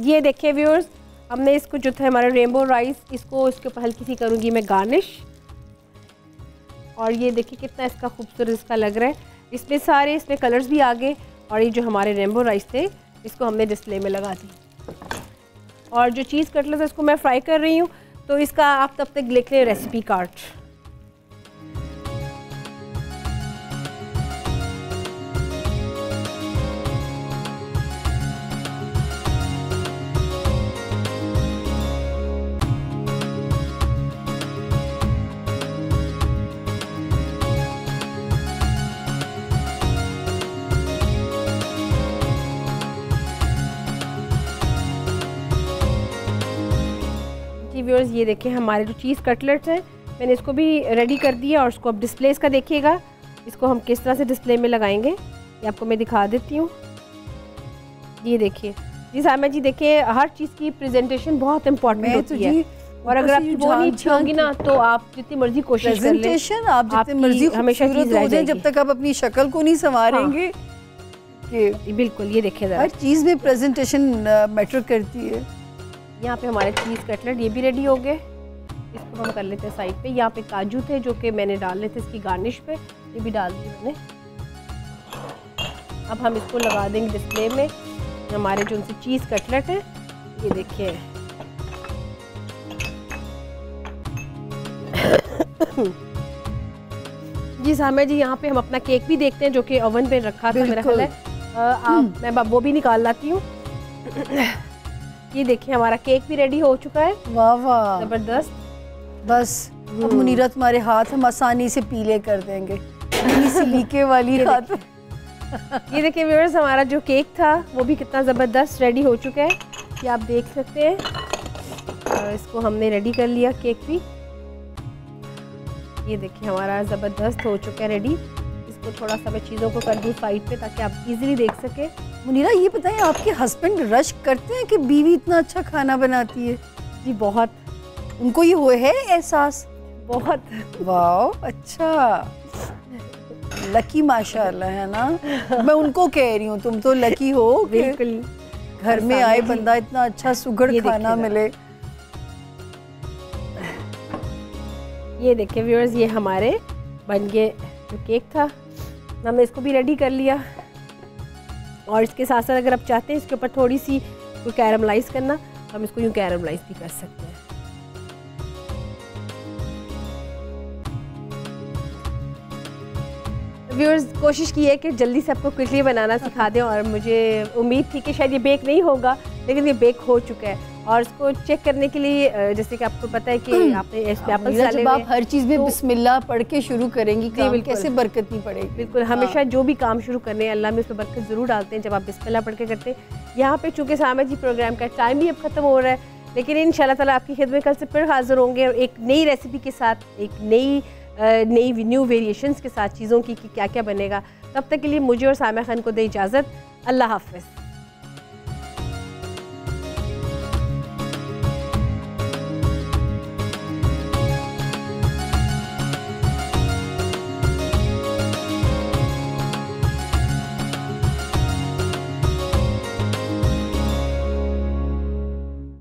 ये देखिए व्यूअर्स, हमने इसको जो था हमारा रेनबो राइस, इसको इसके ऊपर हल्की सी करूँगी मैं गार्निश। और ये देखिए कितना इसका खूबसूरत इसका लग रहा है। इसमें सारे इसमें कलर्स भी आ गए। और ये जो हमारे रेनबो राइस थे इसको हमने डिस्प्ले में लगा दी। और जो चीज़ कटलेट है इसको मैं फ्राई कर रही हूँ, तो इसका आप तब तक लिख लें रेसिपी कार्ड। व्यूअर्स ये देखिए हमारे जो चीज़ कटलेट्स हैं मैंने इसको भी रेडी कर दिया। और उसको अब डिस्प्ले इसका देखिएगा, इसको हम किस तरह से डिस्प्ले में लगाएंगे ये आपको मैं दिखा देती हूँ। ये देखिए जी सामा जी, देखिए हर चीज़ की प्रेजेंटेशन बहुत इंपॉर्टेंट होती है। और अगर आपकी वो नहीं अच्छी होगी ना तो आप जितनी मर्जी कोशिश कर लें, आप जितनी मर्जी हमेशा चीज़ रह जाएगी जब तक आप अपनी शक्ल को नहीं संवारेंगे। हाँ। बिल्कुल, ये देखिए हर चीज़ में प्रेजेंटेशन मैटर करती है। यहाँ पे हमारे चीज़ कटलेट ये भी रेडी हो गए। इसको हम कर लेते हैं साइड पे। यहाँ पे काजू थे जो कि मैंने डालने थे इसकी गार्निश पे, ये भी डाल दिए मैंने। अब हम इसको लगा देंगे डिस्प्ले में हमारे जो उनसे चीज़ कटलेट है। ये देखिए जी सामा जी, यहाँ पे हम अपना केक भी देखते हैं जो कि ओवन पे रखा था मेरा ख्याल है। मैं वो भी निकाल लाती हूँ। ये देखिए हमारा केक भी रेडी हो चुका है। वाह वाह जबरदस्त। बस अब मुनीरा तुम्हारे हाथ हम आसानी से पीले कर देंगे, सिलिके वाली हाथ। ये देखिए व्यूअर्स, हमारा जो केक था वो भी कितना ज़बरदस्त रेडी हो चुका है, ये आप देख सकते हैं। और इसको हमने रेडी कर लिया केक भी। ये देखिए हमारा ज़बरदस्त हो चुका है रेडी। इसको थोड़ा सा मैं चीज़ों को कर दूँ साइड पे ताकि आप इजीली देख सकें। मुनीरा ये बताएं, आपके हस्बैंड रश करते हैं कि बीवी इतना अच्छा खाना बनाती है? जी बहुत, उनको ये हुए है एहसास? बहुत। वाह अच्छा, लकी माशाल्लाह है ना। मैं उनको कह रही हूँ तुम तो लकी हो, बिल्कुल घर में आए बंदा इतना अच्छा सुघड़ खाना मिले। ये देखिए व्यूअर्स, ये हमारे बन गए जो केक था, हमने इसको भी रेडी कर लिया। और इसके साथ साथ अगर आप चाहते हैं इसके ऊपर थोड़ी सी कोई कैरमलाइज करना, हम इसको यूँ कैरमलाइज भी कर सकते हैं। व्यूअर्स कोशिश की है कि जल्दी से आपको क्विकली बनाना सिखा दें। और मुझे उम्मीद थी कि शायद ये बेक नहीं होगा, लेकिन ये बेक हो चुका है। और इसको चेक करने के लिए जैसे कि आपको पता है कि आपने इसमें एप्पल डाले हुए हैं, आप हर चीज़ में बिस्मिल्लाह पढ़ के शुरू करेंगी काम, कैसे बरकत नहीं पड़ेगी। बिल्कुल, हमेशा जो भी काम शुरू करने हैं अल्लाह में उसमें बरकत ज़रूर डालते हैं जब आप बिस्मिल्लाह पढ़ के करते हैं। यहाँ पे चूँकि सामा जी प्रोग्राम का टाइम भी अब ख़त्म हो रहा है, लेकिन इंशाल्लाह ताला आपकी खिदमत कल से फिर हाज़िर होंगे और एक नई रेसिपी के साथ, एक न्यू वेरिएशंस के साथ चीज़ों की कि क्या क्या बनेगा। तब तक के लिए मुझे और सामिया खान को दे इजाज़त। अल्लाह हाफ़िज़।